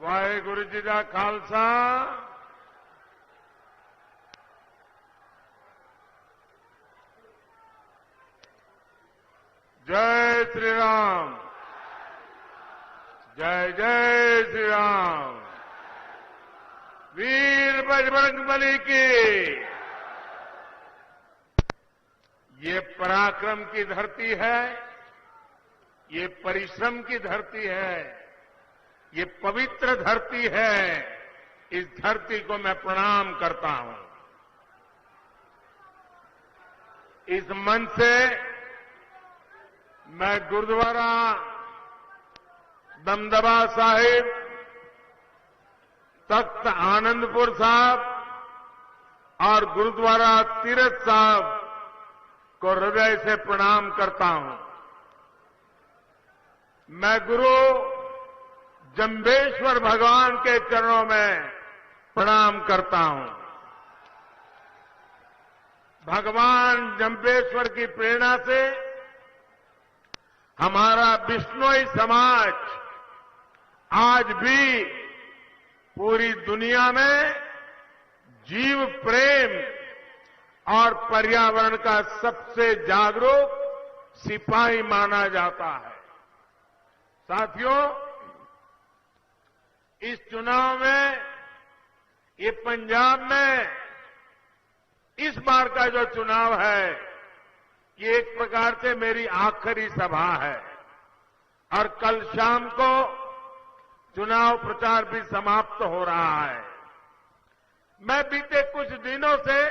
वाहेगुरु जी का खालसा जय श्री राम। जय जय श्री राम। वीर बजरंगबली की। ये पराक्रम की धरती है, ये परिश्रम की धरती है, ये पवित्र धरती है। इस धरती को मैं प्रणाम करता हूं। इस मंच से मैं गुरुद्वारा दमदमा साहिब, तख्त आनंदपुर साहब और गुरुद्वारा तीरथ साहब को हृदय से प्रणाम करता हूं। मैं गुरु जंबेश्वर भगवान के चरणों में प्रणाम करता हूं। भगवान जंबेश्वर की प्रेरणा से हमारा बिश्नोई समाज आज भी पूरी दुनिया में जीव प्रेम और पर्यावरण का सबसे जागरूक सिपाही माना जाता है। साथियों, इस चुनाव में ये पंजाब में इस बार का जो चुनाव है, ये एक प्रकार से मेरी आखिरी सभा है और कल शाम को चुनाव प्रचार भी समाप्त हो रहा है। मैं बीते कुछ दिनों से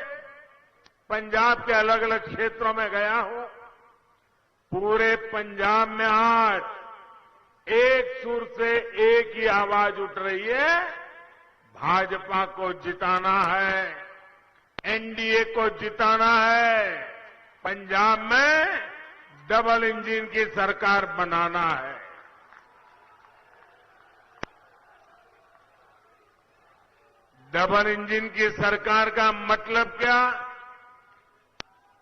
पंजाब के अलग अलग क्षेत्रों में गया हूं। पूरे पंजाब में आज एक सुर से एक ही आवाज उठ रही है, भाजपा को जिताना है, एनडीए को जिताना है, पंजाब में डबल इंजन की सरकार बनाना है। डबल इंजन की सरकार का मतलब क्या?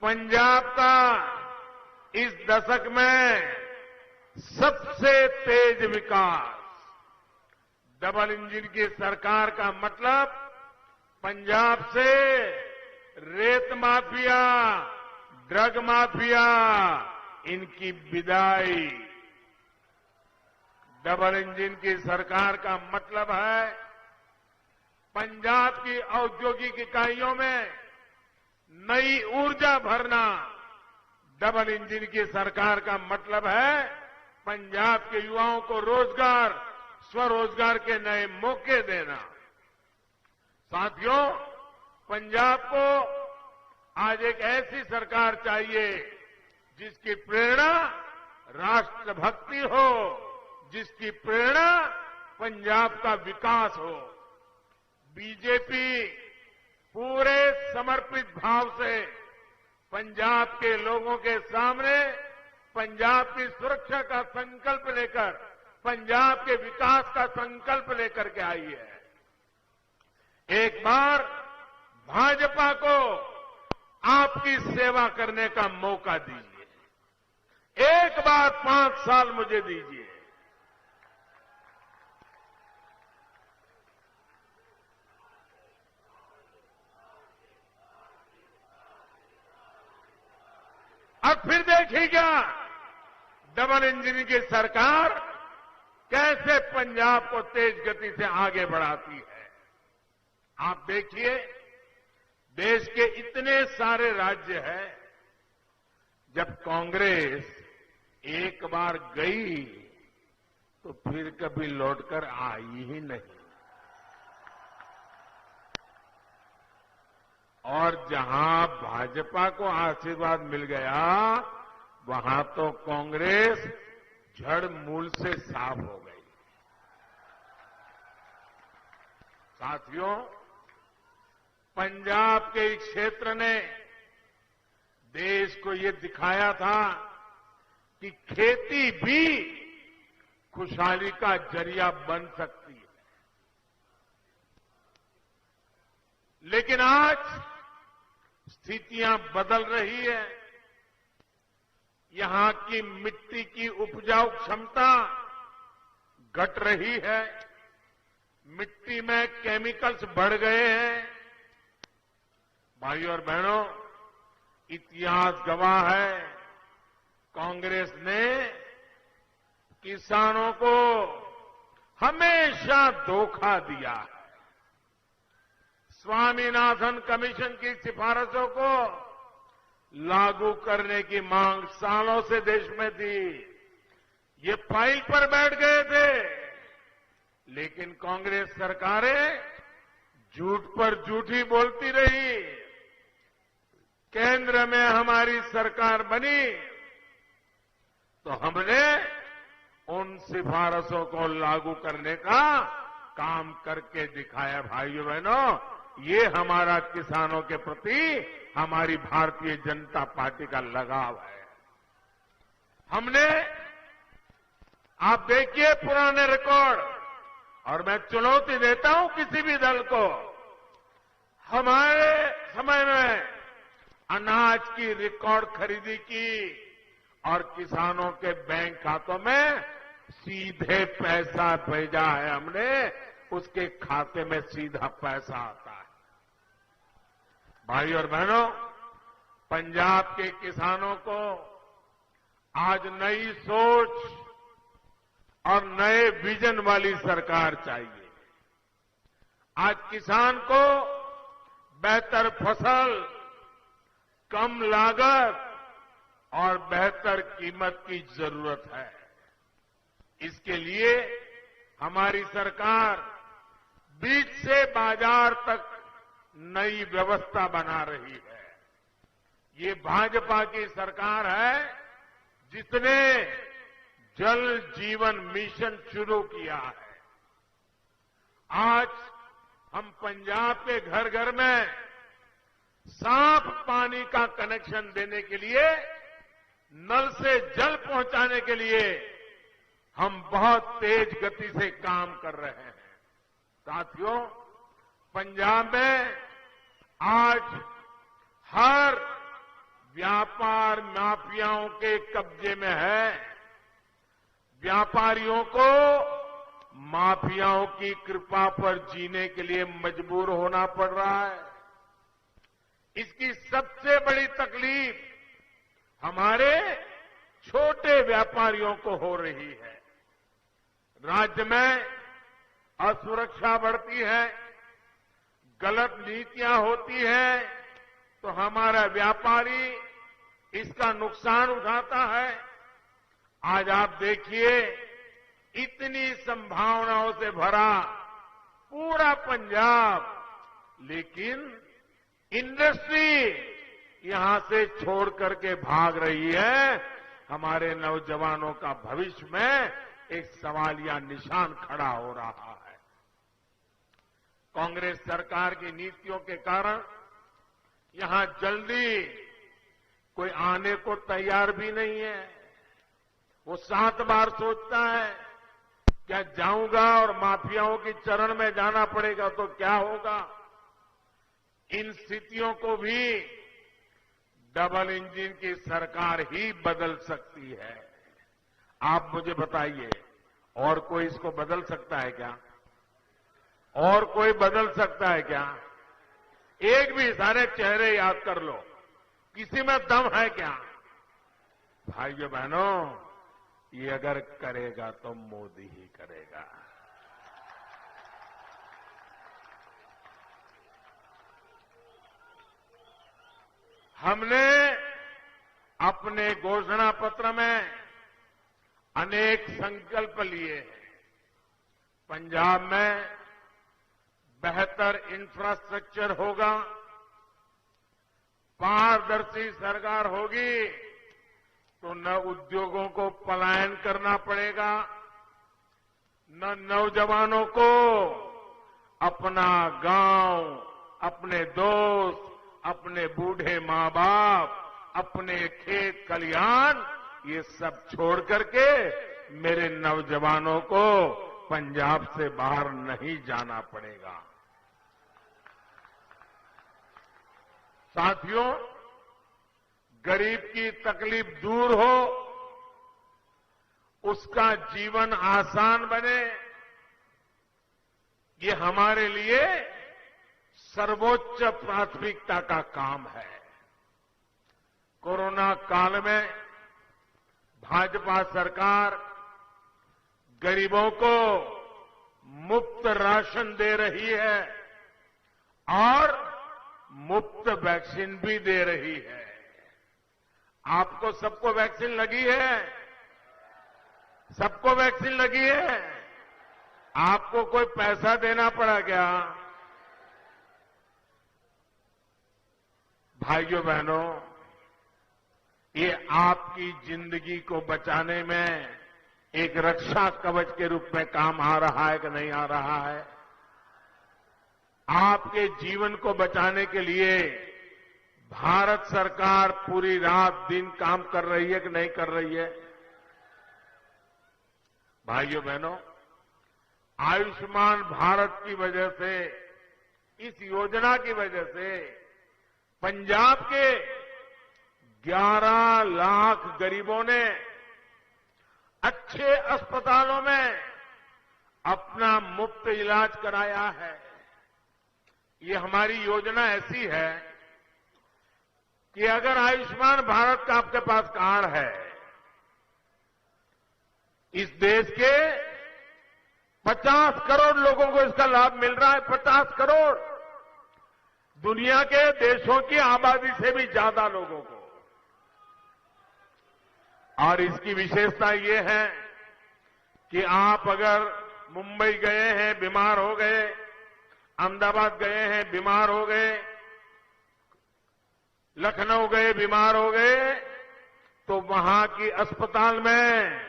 पंजाब का इस दशक में सबसे तेज विकास। डबल इंजन की सरकार का मतलब पंजाब से रेत माफिया, ड्रग माफिया, इनकी विदाई। डबल इंजन की सरकार का मतलब है पंजाब की औद्योगिक इकाइयों में नई ऊर्जा भरना। डबल इंजन की सरकार का मतलब है पंजाब के युवाओं को रोजगार, स्वरोजगार के नए मौके देना। साथियों, पंजाब को आज एक ऐसी सरकार चाहिए जिसकी प्रेरणा राष्ट्रभक्ति हो, जिसकी प्रेरणा पंजाब का विकास हो। बीजेपी पूरे समर्पित भाव से पंजाब के लोगों के सामने पंजाब की सुरक्षा का संकल्प लेकर, पंजाब के विकास का संकल्प लेकर के आई है। एक बार भाजपा को आपकी सेवा करने का मौका दीजिए। एक बार 5 साल मुझे दीजिए। अब फिर देखिएगा डबल इंजन की सरकार कैसे पंजाब को तेज गति से आगे बढ़ाती है। आप देखिए, देश के इतने सारे राज्य हैं, जब कांग्रेस एक बार गई तो फिर कभी लौटकर आई ही नहीं। और जहां भाजपा को आशीर्वाद मिल गया, वहां तो कांग्रेस जड़ मूल से साफ हो गई। साथियों, पंजाब के एक क्षेत्र ने देश को ये दिखाया था कि खेती भी खुशहाली का जरिया बन सकती है। लेकिन आज स्थितियां बदल रही है। यहां की मिट्टी की उपजाऊ क्षमता घट रही है। मिट्टी में केमिकल्स बढ़ गए हैं। भाइयों और बहनों, इतिहास गवाह है, कांग्रेस ने किसानों को हमेशा धोखा दिया है। स्वामीनाथन कमीशन की सिफारिशों को लागू करने की मांग सालों से देश में थी। ये फाइल पर बैठ गए थे, लेकिन कांग्रेस सरकारें झूठ पर झूठी बोलती रही। केंद्र में हमारी सरकार बनी तो हमने उन सिफारिशों को लागू करने का काम करके दिखाया। भाइयों बहनों, ये हमारा किसानों के प्रति हमारी भारतीय जनता पार्टी का लगाव है। हमने, आप देखिए पुराने रिकॉर्ड, और मैं चुनौती देता हूं किसी भी दल को, हमारे समय में अनाज की रिकॉर्ड खरीदी की और किसानों के बैंक खातों में सीधे पैसा भेजा है हमने, उसके खाते में सीधा पैसा आता है। भाई और बहनों, पंजाब के किसानों को आज नई सोच और नए विजन वाली सरकार चाहिए। आज किसान को बेहतर फसल, कम लागत और बेहतर कीमत की जरूरत है। इसके लिए हमारी सरकार बीज से बाजार तक नई व्यवस्था बना रही है। ये भाजपा की सरकार है जिसने जल जीवन मिशन शुरू किया है। आज हम पंजाब के घर घर में साफ पानी का कनेक्शन देने के लिए, नल से जल पहुंचाने के लिए हम बहुत तेज गति से काम कर रहे हैं। साथियों, पंजाब में आज हर व्यापार माफियाओं के कब्जे में है। व्यापारियों को माफियाओं की कृपा पर जीने के लिए मजबूर होना पड़ रहा है। इसकी सबसे बड़ी तकलीफ हमारे छोटे व्यापारियों को हो रही है। राज्य में असुरक्षा बढ़ती है, गलत नीतियां होती हैं, तो हमारा व्यापारी इसका नुकसान उठाता है। आज आप देखिए, इतनी संभावनाओं से भरा पूरा पंजाब, लेकिन इंडस्ट्री यहां से छोड़ करके भाग रही है। हमारे नौजवानों का भविष्य में एक सवालिया निशान खड़ा हो रहा है। कांग्रेस सरकार की नीतियों के कारण यहां जल्दी कोई आने को तैयार भी नहीं है। वो 7 बार सोचता है, क्या जाऊंगा और माफियाओं की चरण में जाना पड़ेगा तो क्या होगा। इन स्थितियों को भी डबल इंजन की सरकार ही बदल सकती है। आप मुझे बताइए, और कोई इसको बदल सकता है क्या? और कोई बदल सकता है क्या? एक भी सारे चेहरे याद कर लो, किसी में दम है क्या? भाइयों बहनों, ये अगर करेगा तो मोदी ही करेगा। हमने अपने घोषणा पत्र में अनेक संकल्प लिए हैं। पंजाब में बेहतर इंफ्रास्ट्रक्चर होगा, पारदर्शी सरकार होगी, तो न उद्योगों को पलायन करना पड़ेगा, न नौजवानों को अपना गांव, अपने दोस्त, अपने बूढ़े मां बाप, अपने खेत खलिहान, ये सब छोड़ करके मेरे नौजवानों को पंजाब से बाहर नहीं जाना पड़ेगा। साथियों, गरीब की तकलीफ दूर हो, उसका जीवन आसान बने, ये हमारे लिए सर्वोच्च प्राथमिकता का काम है। कोरोना काल में भाजपा सरकार गरीबों को मुफ्त राशन दे रही है और मुफ्त वैक्सीन भी दे रही है। आपको सबको वैक्सीन लगी है? सबको वैक्सीन लगी है? आपको कोई पैसा देना पड़ा क्या? भाइयों बहनों, ये आपकी जिंदगी को बचाने में एक रक्षा कवच के रूप में काम आ रहा है कि नहीं आ रहा है? आपके जीवन को बचाने के लिए भारत सरकार पूरी रात दिन काम कर रही है कि नहीं कर रही है? भाइयों बहनों, आयुष्मान भारत की वजह से, इस योजना की वजह से पंजाब के 11 लाख गरीबों ने अच्छे अस्पतालों में अपना मुफ्त इलाज कराया है। ये हमारी योजना ऐसी है कि अगर आयुष्मान भारत का आपके पास कार्ड है, इस देश के 50 करोड़ लोगों को इसका लाभ मिल रहा है। 50 करोड़, दुनिया के देशों की आबादी से भी ज्यादा लोगों को। और इसकी विशेषता ये है कि आप अगर मुंबई गए हैं, बीमार हो गए, अहमदाबाद गए हैं, बीमार हो गए, लखनऊ गए, बीमार हो गए, तो वहां की अस्पताल में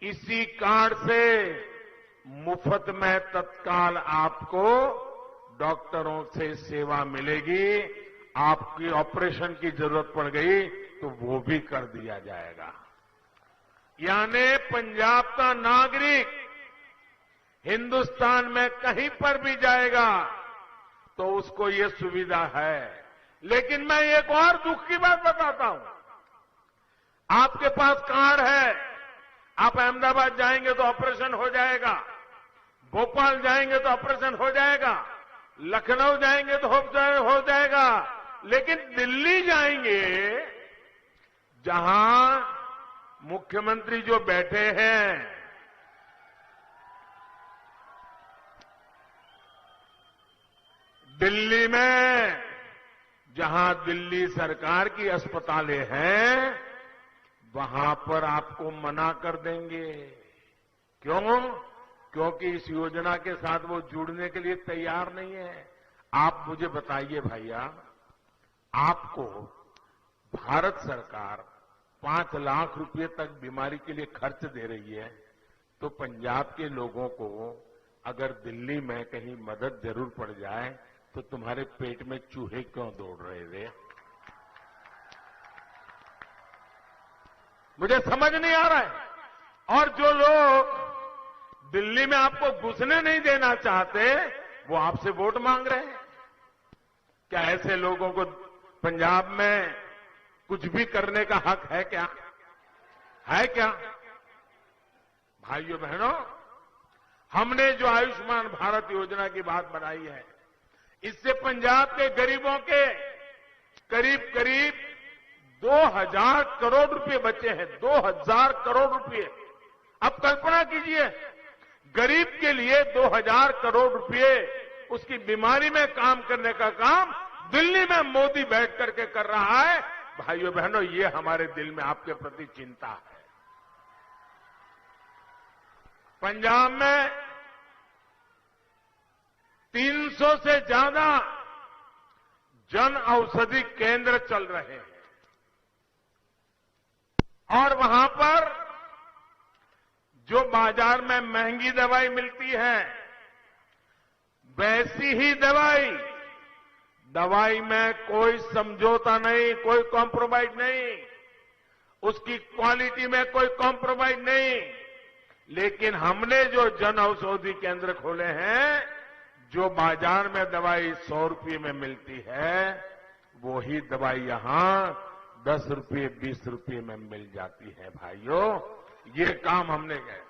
इसी कार्ड से मुफ्त में तत्काल आपको डॉक्टरों से सेवा मिलेगी। आपकी ऑपरेशन की जरूरत पड़ गई तो वो भी कर दिया जाएगा। यानी पंजाब का नागरिक हिंदुस्तान में कहीं पर भी जाएगा तो उसको ये सुविधा है। लेकिन मैं एक और दुख की बात बताता हूं। आपके पास कार्ड है, आप अहमदाबाद जाएंगे तो ऑपरेशन हो जाएगा, भोपाल जाएंगे तो ऑपरेशन हो जाएगा, लखनऊ जाएंगे तो हो जाएगा, लेकिन दिल्ली जाएंगे जहां मुख्यमंत्री जो बैठे हैं, दिल्ली में जहां दिल्ली सरकार की अस्पतालें हैं, वहां पर आपको मना कर देंगे। क्यों? क्योंकि इस योजना के साथ वो जुड़ने के लिए तैयार नहीं है। आप मुझे बताइए भैया, आपको भारत सरकार 5 लाख रुपए तक बीमारी के लिए खर्च दे रही है, तो पंजाब के लोगों को अगर दिल्ली में कहीं मदद जरूर पड़ जाए तो तुम्हारे पेट में चूहे क्यों दौड़ रहे थे? मुझे समझ नहीं आ रहा है। और जो लोग दिल्ली में आपको घुसने नहीं देना चाहते, वो आपसे वोट मांग रहे हैं। क्या ऐसे लोगों को पंजाब में कुछ भी करने का हक है क्या? है क्या? भाइयों बहनों, हमने जो आयुष्मान भारत योजना की बात बनाई है, इससे पंजाब के गरीबों के करीब करीब 2000 करोड़ रुपए बचे हैं। 2000 करोड़ रुपए। अब कल्पना कीजिए, गरीब के लिए 2000 करोड़ रुपए उसकी बीमारी में काम करने का काम दिल्ली में मोदी बैठ करके कर रहा है। भाइयों बहनों, ये हमारे दिल में आपके प्रति चिंता है। पंजाब में 300 से ज्यादा जन औषधि केंद्र चल रहे हैं और वहां पर जो बाजार में महंगी दवाई मिलती है, वैसी ही दवाई में कोई समझौता नहीं, कोई कॉम्प्रोमाइज नहीं, उसकी क्वालिटी में कोई कॉम्प्रोमाइज नहीं। लेकिन हमने जो जन औषधि केंद्र खोले हैं, जो बाजार में दवाई 100 रुपये में मिलती है, वो ही दवाई यहां 10 रुपये 20 रुपये में मिल जाती है। भाइयों, ये काम हमने किया।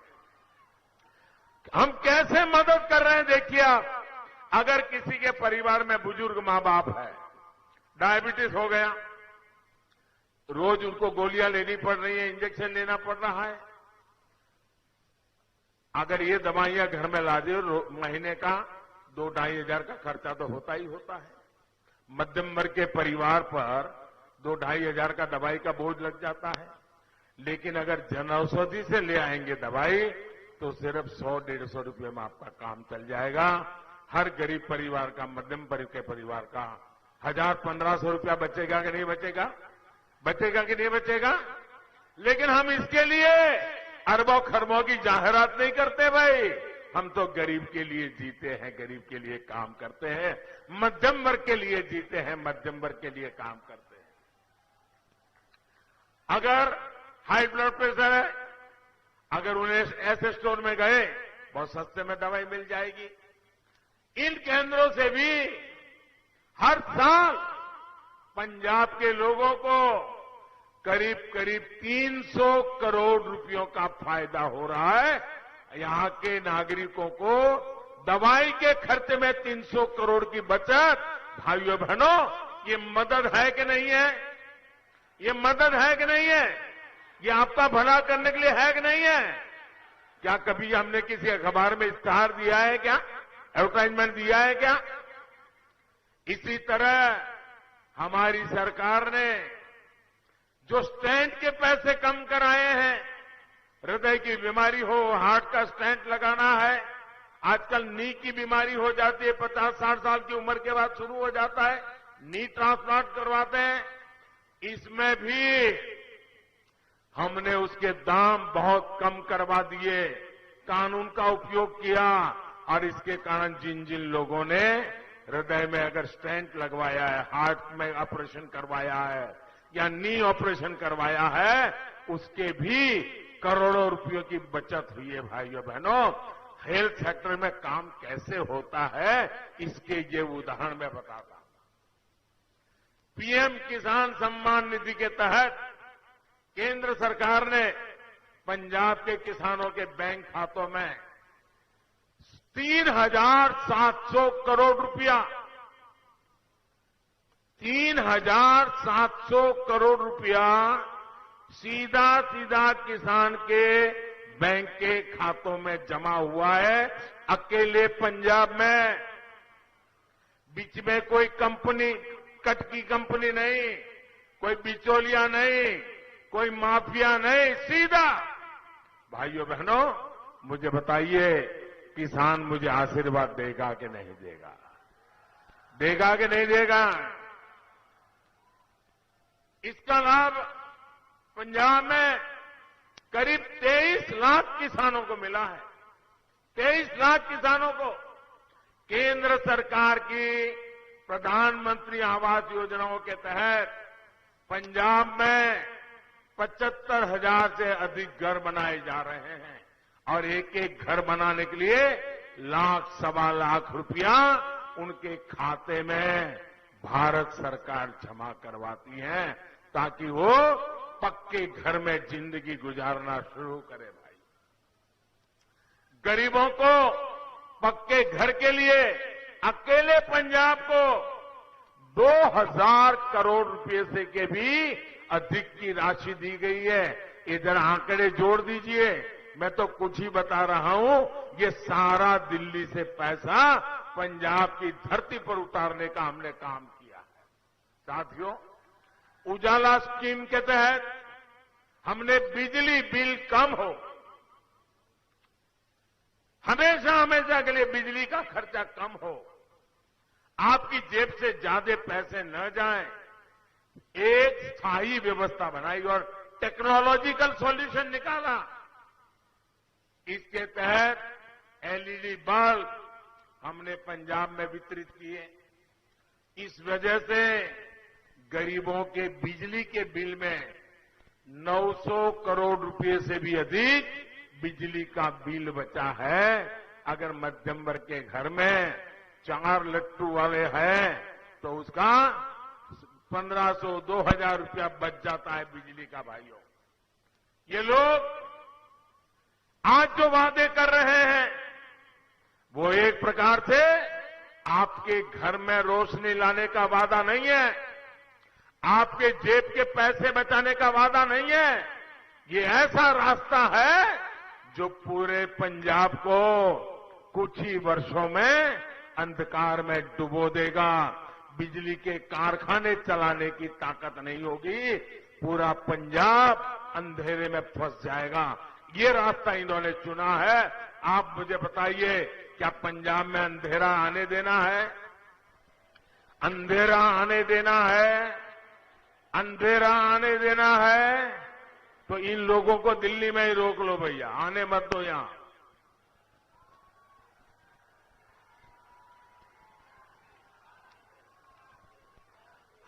हम कैसे मदद कर रहे हैं देखिए आप। अगर किसी के परिवार में बुजुर्ग मां बाप है, डायबिटीज हो गया, रोज उनको गोलियां लेनी पड़ रही है, इंजेक्शन लेना पड़ रहा है, अगर ये दवाइयां घर में ला दे महीने का 2-2.5 हजार का खर्चा तो होता ही होता है। मध्यम वर्ग के परिवार पर 2-2.5 हजार का दवाई का बोझ लग जाता है। लेकिन अगर जन औषधि से ले आएंगे दवाई तो सिर्फ 100-150 रुपये में आपका काम चल जाएगा। हर गरीब परिवार का, मध्यम वर्ग के परिवार का 1000-1500 रुपया बचेगा कि नहीं बचेगा? बचेगा कि नहीं बचेगा? लेकिन हम इसके लिए अरबों खरबों की जाहिरात नहीं करते भाई। हम तो गरीब के लिए जीते हैं, गरीब के लिए काम करते हैं, मध्यम वर्ग के लिए जीते हैं, मध्यम वर्ग के लिए काम करते हैं। अगर हाई ब्लड प्रेशर है, अगर उन्हें ऐसे स्टोर में गए, बहुत सस्ते में दवाई मिल जाएगी। इन केंद्रों से भी हर साल पंजाब के लोगों को करीब करीब 300 करोड़ रुपयों का फायदा हो रहा है। यहां के नागरिकों को दवाई के खर्चे में 300 करोड़ की बचत। भाइयों बहनों, ये मदद है कि नहीं है? ये मदद है कि नहीं है? ये आपका भला करने के लिए है कि नहीं है? क्या कभी हमने किसी अखबार में इश्तिहार दिया है क्या? एडवर्टाइजमेंट दिया है क्या? इसी तरह हमारी सरकार ने जो स्टेंट के पैसे कम कराए हैं, हृदय की बीमारी हो, हार्ट का स्टेंट लगाना है, आजकल नी की बीमारी हो जाती है, 50-60 साल की उम्र के बाद शुरू हो जाता है, नी ट्रांसप्लांट करवाते हैं, इसमें भी हमने उसके दाम बहुत कम करवा दिए, कानून का उपयोग किया। और इसके कारण जिन जिन लोगों ने हृदय में अगर स्टेंट लगवाया है, हार्ट में ऑपरेशन करवाया है या नी ऑपरेशन करवाया है, उसके भी करोड़ों रुपयों की बचत हुई है। भाइयों बहनों, हेल्थ सेक्टर में काम कैसे होता है, इसके ये उदाहरण मैं बताता हूं। पीएम किसान सम्मान निधि के तहत केंद्र सरकार ने पंजाब के किसानों के बैंक खातों में 3,700 करोड़ रुपया 3,700 करोड़ रुपया सीधा सीधा किसान के बैंक के खातों में जमा हुआ है। अकेले पंजाब में, बीच में कोई कंपनी, कट की कंपनी नहीं, कोई बिचौलिया नहीं, कोई माफिया नहीं, सीधा। भाइयों बहनों, मुझे बताइए, किसान मुझे आशीर्वाद देगा कि नहीं देगा? देगा कि नहीं देगा? इसका लाभ पंजाब में करीब 23 लाख किसानों को मिला है। 23 लाख किसानों को केंद्र सरकार की प्रधानमंत्री आवास योजनाओं के तहत पंजाब में 75,000 से अधिक घर बनाए जा रहे हैं। और एक एक घर बनाने के लिए लाख-सवा लाख रुपया उनके खाते में भारत सरकार जमा करवाती है, ताकि वो पक्के घर में जिंदगी गुजारना शुरू करे। भाई, गरीबों को पक्के घर के लिए अकेले पंजाब को 2,000 करोड़ रुपए से के भी अधिक की राशि दी गई है। इधर आंकड़े जोड़ दीजिए, मैं तो कुछ ही बता रहा हूं, ये सारा दिल्ली से पैसा पंजाब की धरती पर उतारने का हमने काम किया है। साथियों, उजाला स्कीम के तहत हमने बिजली बिल कम हो, हमेशा हमेशा के लिए बिजली का खर्चा कम हो, आपकी जेब से ज्यादा पैसे न जाएं, एक स्थायी व्यवस्था बनाई और टेक्नोलॉजिकल सॉल्यूशन निकाला। इसके तहत एलईडी बल्ब हमने पंजाब में वितरित किए। इस वजह से गरीबों के बिजली के बिल में 900 करोड़ रुपए से भी अधिक बिजली का बिल बचा है। अगर मध्यम वर्ग के घर में 4 लट्टू वाले हैं तो उसका 1,500, 2,000 रुपया बच जाता है बिजली का। भाइयों, ये लोग आज जो वादे कर रहे हैं प्रकार से आपके घर में रोशनी लाने का वादा नहीं है, आपके जेब के पैसे बचाने का वादा नहीं है। ये ऐसा रास्ता है जो पूरे पंजाब को कुछ ही वर्षों में अंधकार में डुबो देगा। बिजली के कारखाने चलाने की ताकत नहीं होगी, पूरा पंजाब अंधेरे में फंस जाएगा। ये रास्ता इन्होंने चुना है। आप मुझे बताइए, क्या पंजाब में अंधेरा आने देना है? अंधेरा आने देना है? अंधेरा आने देना है तो इन लोगों को दिल्ली में ही रोक लो भैया, आने मत दो यहां।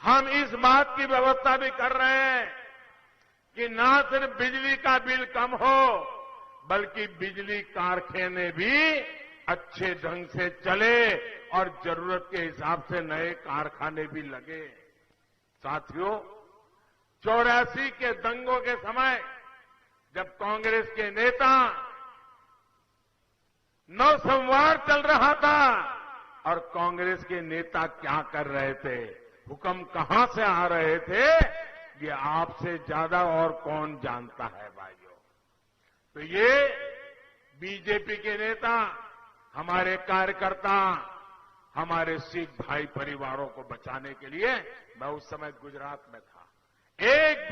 हम इस बात की व्यवस्था भी कर रहे हैं कि ना सिर्फ बिजली का बिल कम हो, बल्कि बिजली कारखाने भी अच्छे ढंग से चले और जरूरत के हिसाब से नए कारखाने भी लगे। साथियों, 84 के दंगों के समय जब कांग्रेस के नेता नौसंवार चल रहा था और कांग्रेस के नेता क्या कर रहे थे, हुक्म कहां से आ रहे थे, ये आपसे ज्यादा और कौन जानता है भाइयों। तो ये बीजेपी के नेता, हमारे कार्यकर्ता, हमारे सिख भाई परिवारों को बचाने के लिए, मैं उस समय गुजरात में था, एक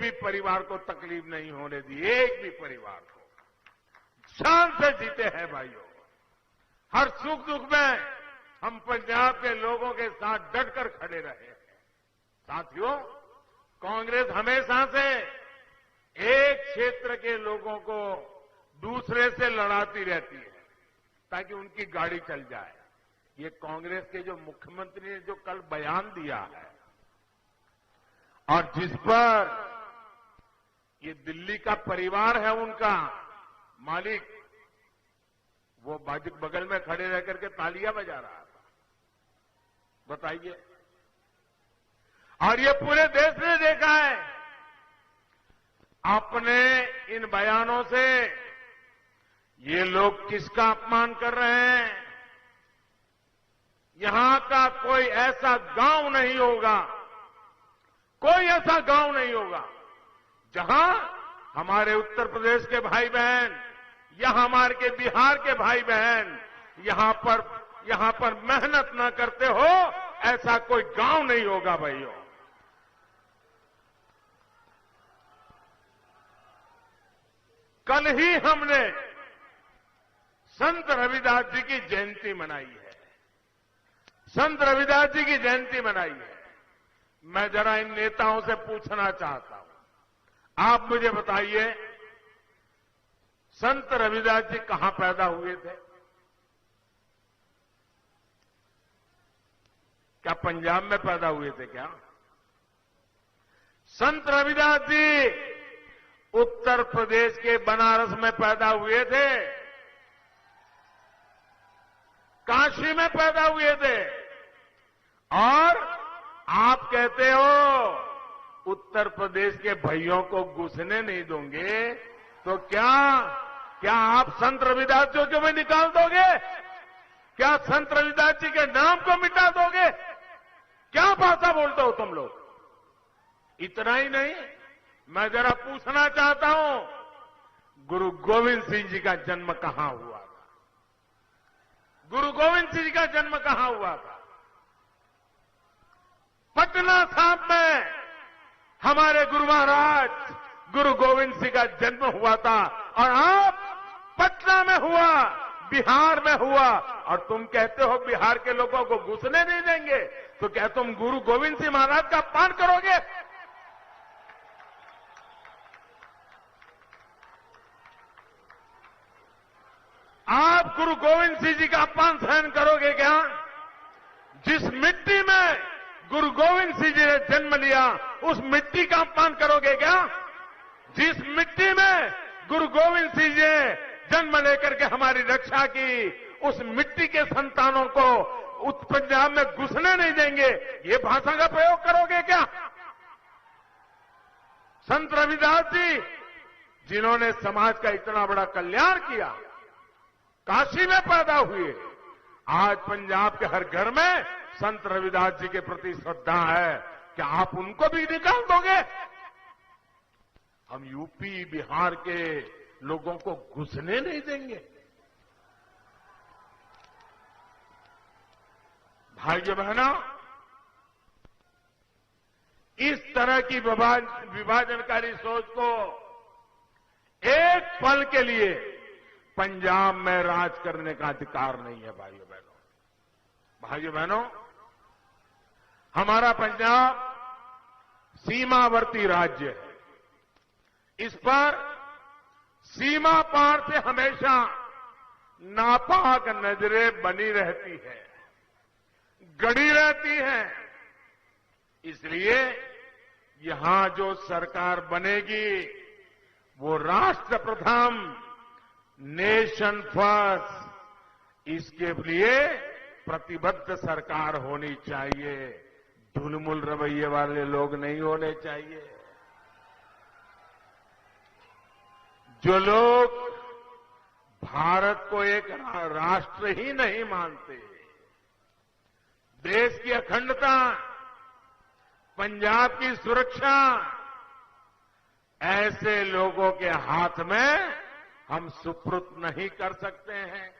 भी परिवार को तकलीफ नहीं होने दी, एक भी परिवार को शान से जीते हैं भाइयों। हर सुख दुख में हम पंजाब के लोगों के साथ डटकर खड़े रहे हैं। साथियों, कांग्रेस हमेशा से एक क्षेत्र के लोगों को दूसरे से लड़ाती रहती है ताकि उनकी गाड़ी चल जाए। ये कांग्रेस के जो मुख्यमंत्री ने जो कल बयान दिया है और जिस पर ये दिल्ली का परिवार है उनका मालिक, वो बगल में खड़े रह करके तालियां बजा रहा था, बताइए। और ये पूरे देश ने देखा है। अपने इन बयानों से ये लोग किसका अपमान कर रहे हैं? यहां का कोई ऐसा गांव नहीं होगा, कोई ऐसा गांव नहीं होगा जहां हमारे उत्तर प्रदेश के भाई बहन या हमारे के बिहार के भाई बहन यहां पर मेहनत न करते हो, ऐसा कोई गांव नहीं होगा भाइयों। कल ही हमने संत रविदास जी की जयंती मनाई है, संत रविदास जी की जयंती मनाई है। मैं जरा इन नेताओं से पूछना चाहता हूं, आप मुझे बताइए, संत रविदास जी कहां पैदा हुए थे? क्या पंजाब में पैदा हुए थे क्या? संत रविदास जी उत्तर प्रदेश के बनारस में पैदा हुए थे, काशी में पैदा हुए थे। और आप कहते हो उत्तर प्रदेश के भाइयों को घुसने नहीं दोगे, तो क्या आप संत रविदास जी को भी निकाल दोगे? क्या संत रविदास जी के नाम को मिटा दोगे? क्या भाषा बोलते हो तुम लोग? इतना ही नहीं, मैं जरा पूछना चाहता हूं, गुरु गोविंद सिंह जी का जन्म कहां हुआ था? गुरु गोविंद सिंह जी का जन्म कहां हुआ था? पटना साहिब में हमारे गुरु महाराज गुरु गोविंद सिंह का जन्म हुआ था। और आप पटना में हुआ, बिहार में हुआ, और तुम कहते हो बिहार के लोगों को घुसने नहीं देंगे। तो क्या तुम गुरु गोविंद सिंह महाराज का अपमान करोगे? आप गुरु गोविंद सिंह जी का अपमान सहन करोगे क्या? जिस मिट्टी में गुरु गोविंद सिंह जी ने जन्म लिया, उस मिट्टी का अपमान करोगे क्या? जिस मिट्टी में गुरु गोविंद सिंह जी ने जन्म लेकर के हमारी रक्षा की, उस मिट्टी के संतानों को उस पंजाब में घुसने नहीं देंगे, ये भाषा का प्रयोग करोगे क्या? संत रविदास जी, जिन्होंने समाज का इतना बड़ा कल्याण किया, काशी में पैदा हुए, आज पंजाब के हर घर में संत रविदास जी के प्रति श्रद्धा है। क्या आप उनको भी निकाल दोगे? हम यूपी बिहार के लोगों को घुसने नहीं देंगे। भाइयों बहनों, इस तरह की विभाजनकारी सोच को एक पल के लिए पंजाब में राज करने का अधिकार नहीं है। भाइयों बहनों, हमारा पंजाब सीमावर्ती राज्य है। इस पर सीमा पार से हमेशा नापाक नजरें बनी रहती है, गड़ी रहती हैं। इसलिए यहां जो सरकार बनेगी वो राष्ट्र प्रथम, नेशन फर्स्ट, इसके लिए प्रतिबद्ध सरकार होनी चाहिए। ढुलमुल रवैये वाले लोग नहीं होने चाहिए। जो लोग भारत को एक राष्ट्र ही नहीं मानते, देश की अखंडता, पंजाब की सुरक्षा, ऐसे लोगों के हाथ में हम सुपुर्द नहीं कर सकते हैं।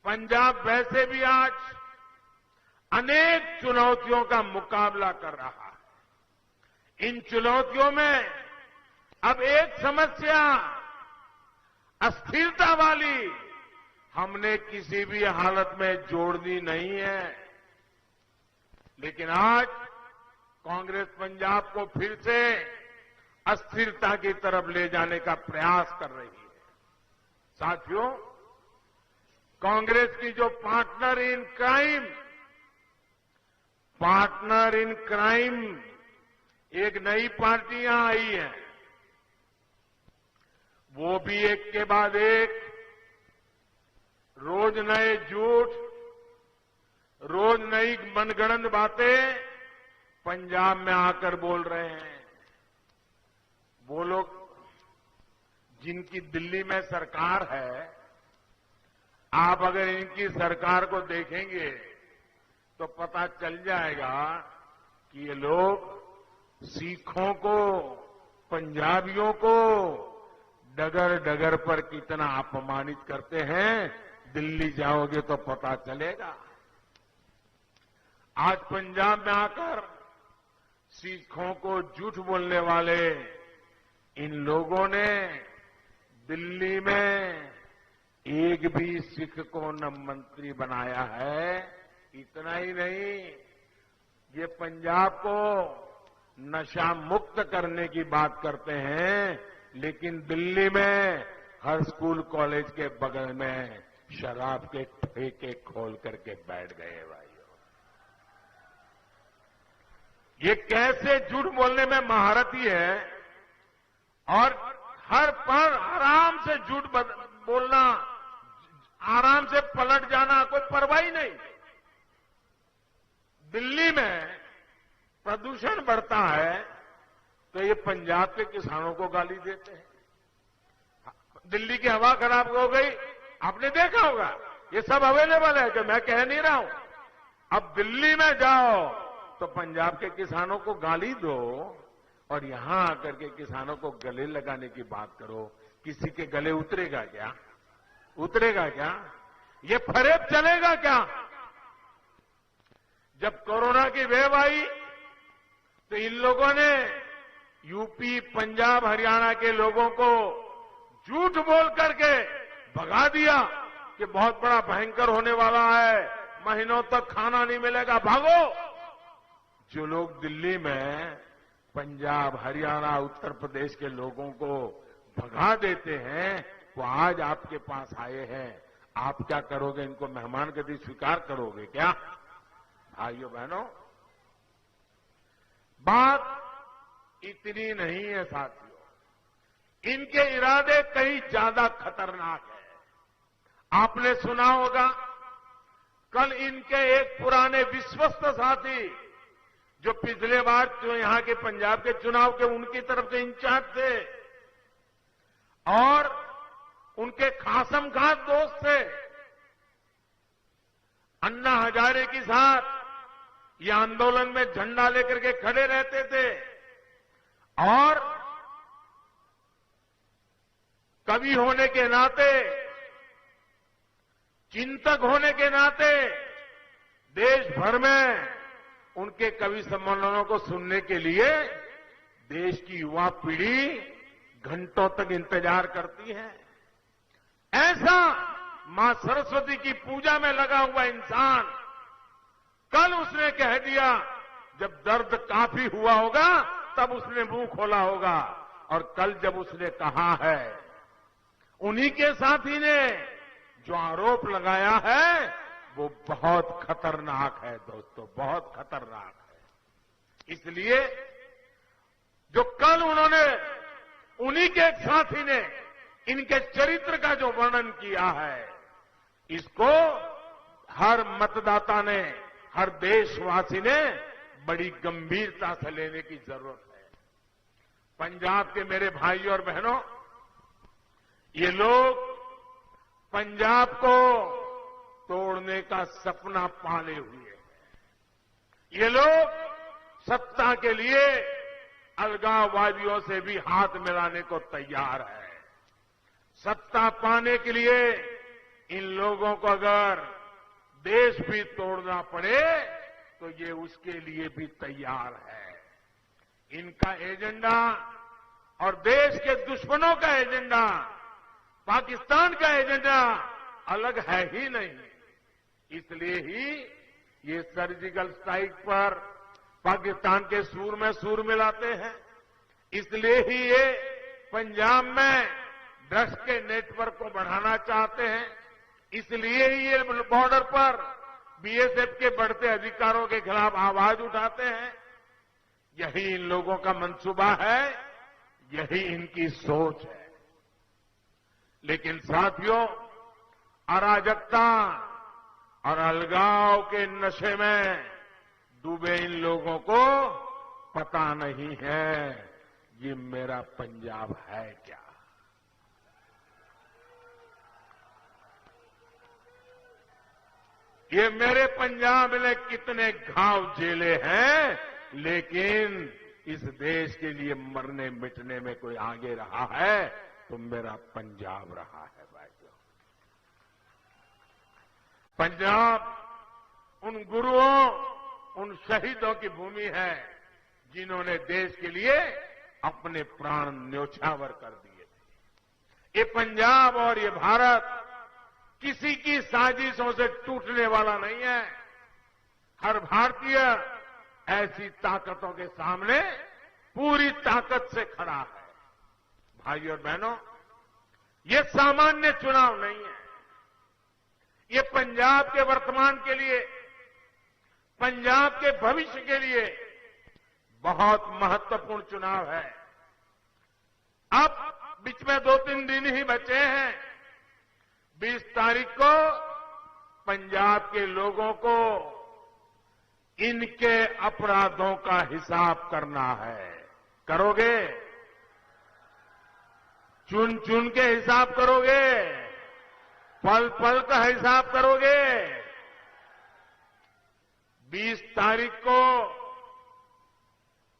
पंजाब वैसे भी आज अनेक चुनौतियों का मुकाबला कर रहा है। इन चुनौतियों में अब एक समस्या अस्थिरता वाली हमने किसी भी हालत में जोड़नी नहीं है। लेकिन आज कांग्रेस पंजाब को फिर से अस्थिरता की तरफ ले जाने का प्रयास कर रही है। साथियों, कांग्रेस की जो पार्टनर इन क्राइम एक नई पार्टियां आई हैं, वो भी एक के बाद एक रोज नए झूठ, रोज नई मनगढ़ंत बातें पंजाब में आकर बोल रहे हैं। वो लोग जिनकी दिल्ली में सरकार है, आप अगर इनकी सरकार को देखेंगे तो पता चल जाएगा कि ये लोग सिखों को, पंजाबियों को डगर डगर पर कितना अपमानित करते हैं। दिल्ली जाओगे तो पता चलेगा। आज पंजाब में आकर सिखों को झूठ बोलने वाले इन लोगों ने दिल्ली में एक भी सिख को न मंत्री बनाया है। इतना ही नहीं, ये पंजाब को नशा मुक्त करने की बात करते हैं, लेकिन दिल्ली में हर स्कूल कॉलेज के बगल में शराब के ठेके खोल करके बैठ गए। भाइयों, ये कैसे झूठ बोलने में महारथी है और हर पर आराम से झूठ बोलना, आराम से पलट जाना, कोई परवाह ही नहीं। दिल्ली में प्रदूषण बढ़ता है तो ये पंजाब के किसानों को गाली देते हैं। दिल्ली की हवा खराब हो गई, आपने देखा होगा, ये सब अवेलेबल है कि मैं कह नहीं रहा हूं। अब दिल्ली में जाओ तो पंजाब के किसानों को गाली दो और यहां आकर के किसानों को गले लगाने की बात करो। किसी के गले उतरेगा क्या? उतरेगा क्या? ये फरेब चलेगा क्या? जब कोरोना की वेव आई तो इन लोगों ने यूपी, पंजाब, हरियाणा के लोगों को झूठ बोल करके भगा दिया कि बहुत बड़ा भयंकर होने वाला है, महीनों तक खाना नहीं मिलेगा, भागो। जो लोग दिल्ली में पंजाब, हरियाणा, उत्तर प्रदेश के लोगों को भगा देते हैं, वो आज आपके पास आए हैं। आप क्या करोगे? इनको मेहमान गति स्वीकार करोगे क्या? भाइयों बहनों, बात इतनी नहीं है साथियों, इनके इरादे कहीं ज्यादा खतरनाक है। आपने सुना होगा, कल इनके एक पुराने विश्वस्त साथी जो पिछले बार जो यहां के पंजाब के चुनाव के उनकी तरफ से इंचार्ज थे और उनके खासम खास दोस्त थे। अन्ना हजारे के साथ ये आंदोलन में झंडा लेकर के खड़े रहते थे और कवि होने के नाते, चिंतक होने के नाते देश भर में उनके कवि सम्मेलनों को सुनने के लिए देश की युवा पीढ़ी घंटों तक इंतजार करती है। ऐसा मां सरस्वती की पूजा में लगा हुआ इंसान कल उसने कह दिया, जब दर्द काफी हुआ होगा तब उसने मुंह खोला होगा। और कल जब उसने कहा है, उन्हीं के साथी ने जो आरोप लगाया है वो बहुत खतरनाक है दोस्तों, बहुत खतरनाक है। इसलिए जो कल उन्होंने, उन्हीं के एक साथी ने इनके चरित्र का जो वर्णन किया है, इसको हर मतदाता ने, हर देशवासी ने बड़ी गंभीरता से लेने की जरूरत है। पंजाब के मेरे भाई और बहनों, ये लोग पंजाब को तोड़ने का सपना पाले हुए हैं। ये लोग सत्ता के लिए अलगाववादियों से भी हाथ मिलाने को तैयार है। सत्ता पाने के लिए इन लोगों को अगर देश भी तोड़ना पड़े तो ये उसके लिए भी तैयार है। इनका एजेंडा और देश के दुश्मनों का एजेंडा, पाकिस्तान का एजेंडा अलग है ही नहीं। इसलिए ही ये सर्जिकल स्ट्राइक पर पाकिस्तान के सूर में सूर मिलाते हैं। इसलिए ही ये पंजाब में ड्रग्स के नेटवर्क को बढ़ाना चाहते हैं। इसलिए ही ये बॉर्डर पर बीएसएफ के बढ़ते अधिकारों के खिलाफ आवाज उठाते हैं। यही इन लोगों का मंसूबा है, यही इनकी सोच है। लेकिन साथियों, अराजकता और अलगाव के नशे में डूबे इन लोगों को पता नहीं है ये मेरा पंजाब है क्या। ये मेरे पंजाब ने कितने घाव झेले हैं, लेकिन इस देश के लिए मरने मिटने में कोई आगे रहा है तो मेरा पंजाब रहा है भाइयों। पंजाब उन गुरुओं, उन शहीदों की भूमि है जिन्होंने देश के लिए अपने प्राण न्योछावर कर दिए थे। ये पंजाब और ये भारत किसी की साजिशों से टूटने वाला नहीं है। हर भारतीय ऐसी ताकतों के सामने पूरी ताकत से खड़ा है। भाई और बहनों, ये सामान्य चुनाव नहीं है। ये पंजाब के वर्तमान के लिए, पंजाब के भविष्य के लिए बहुत महत्वपूर्ण चुनाव है। अब बीच में 2-3 दिन ही बचे हैं। 20 तारीख को पंजाब के लोगों को इनके अपराधों का हिसाब करना है। करोगे? चुन चुन के हिसाब करोगे? पल पल का हिसाब करोगे? 20 तारीख को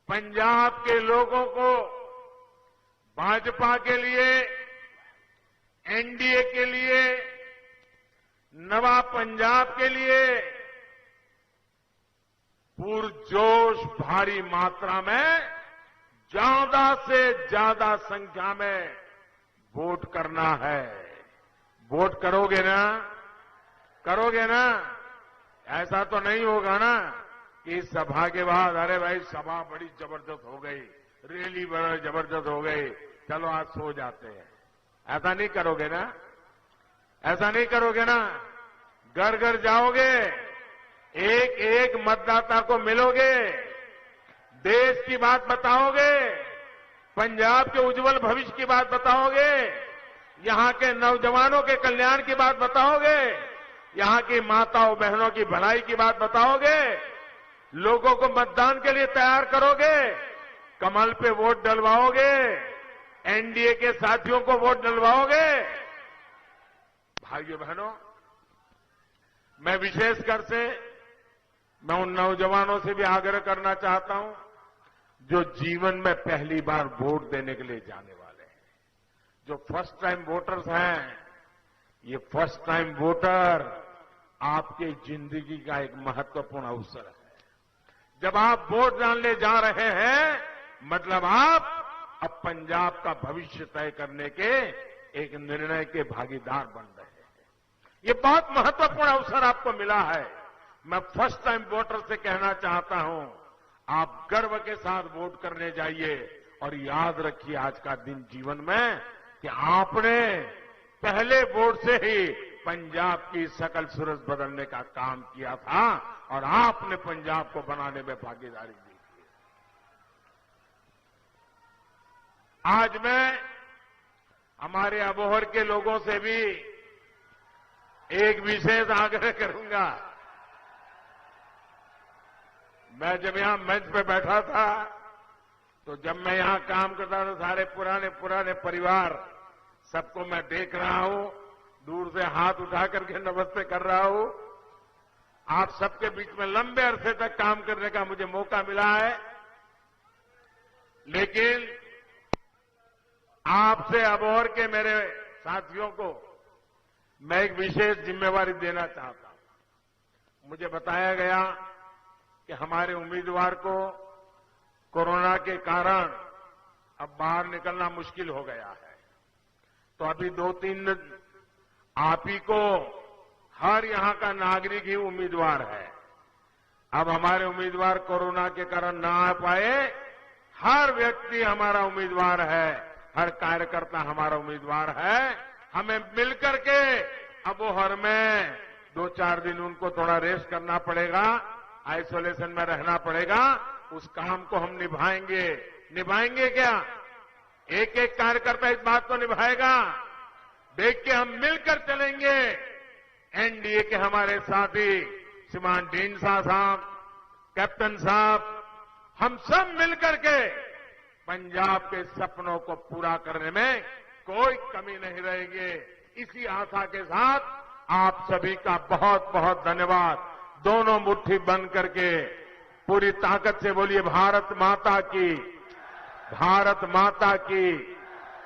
पंजाब के लोगों को भाजपा के लिए, एनडीए के लिए, नवा पंजाब के लिए पुरजोश भारी मात्रा में ज्यादा से ज्यादा संख्या में वोट करना है। वोट करोगे ना? करोगे ना? ऐसा तो नहीं होगा ना कि इस सभा के बाद अरे भाई सभा बड़ी जबरदस्त हो गई, रैली बड़ी जबरदस्त हो गई, चलो आज सो जाते हैं। ऐसा नहीं करोगे ना? ऐसा नहीं करोगे ना? घर घर जाओगे, एक एक मतदाता को मिलोगे, देश की बात बताओगे, पंजाब के उज्जवल भविष्य की बात बताओगे, यहां के नौजवानों के कल्याण की बात बताओगे, यहां की माताओं बहनों की भलाई की बात बताओगे, लोगों को मतदान के लिए तैयार करोगे, कमल पे वोट डलवाओगे, एनडीए के साथियों को वोट डलवाओगे, भाइयों बहनों, मैं विशेषकर से मैं उन नौजवानों से भी आग्रह करना चाहता हूं जो जीवन में पहली बार वोट देने के लिए जाने वाले हैं। जो फर्स्ट टाइम वोटर्स हैं, ये फर्स्ट टाइम वोटर आपके जिंदगी का एक महत्वपूर्ण अवसर है। जब आप वोट डालने जा रहे हैं, मतलब आप अब पंजाब का भविष्य तय करने के एक निर्णय के भागीदार बन रहे हैं। ये बहुत महत्वपूर्ण अवसर आपको मिला है। मैं फर्स्ट टाइम वोटर से कहना चाहता हूं, आप गर्व के साथ वोट करने जाइए और याद रखिए आज का दिन जीवन में कि आपने पहले वोट से ही पंजाब की शकल सूरत बदलने का काम किया था और आपने पंजाब को बनाने में भागीदारी दी थी। आज मैं हमारे अबोहर के लोगों से भी एक विशेष आग्रह करूंगा। मैं जब यहां मंच पे बैठा था, तो जब मैं यहां काम करता था, सारे पुराने परिवार सबको मैं देख रहा हूं, दूर से हाथ उठा करके नमस्ते कर रहा हूं। आप सबके बीच में लंबे अरसे तक काम करने का मुझे मौका मिला है, लेकिन आपसे अबोहर के मेरे साथियों को मैं एक विशेष जिम्मेवारी देना चाहता हूं। मुझे बताया गया कि हमारे उम्मीदवार को कोरोना के कारण अब बाहर निकलना मुश्किल हो गया है, तो अभी 2-3 दिन आप ही को हर यहां का नागरिक ही उम्मीदवार है। अब हमारे उम्मीदवार कोरोना के कारण ना आ पाए, हर व्यक्ति हमारा उम्मीदवार है, हर कार्यकर्ता हमारा उम्मीदवार है। हमें मिलकर के अबोहर में 2-4 दिन उनको थोड़ा रेस्ट करना पड़ेगा, आइसोलेशन में रहना पड़ेगा। उस काम को हम निभाएंगे क्या? एक एक कार्यकर्ता इस बात को निभाएगा। देख के हम मिलकर चलेंगे। एनडीए के हमारे साथी श्रीमान ढींडसा साहब, कैप्टन साहब, हम सब मिलकर के पंजाब के सपनों को पूरा करने में कोई कमी नहीं रहेगी। इसी आशा के साथ आप सभी का बहुत बहुत धन्यवाद। दोनों मुट्ठी बंद करके पूरी ताकत से बोलिए भारत माता की, भारत माता की,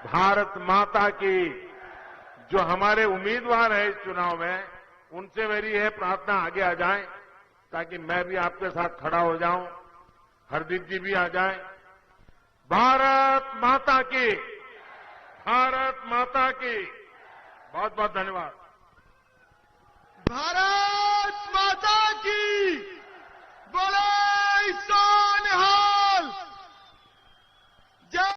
भारत माता की। जो हमारे उम्मीदवार है इस चुनाव में, उनसे मेरी यह प्रार्थना आगे आ जाए ताकि मैं भी आपके साथ खड़ा हो जाऊं, हरदीप जी भी आ जाए। भारत माता की, भारत माता की। बहुत बहुत धन्यवाद।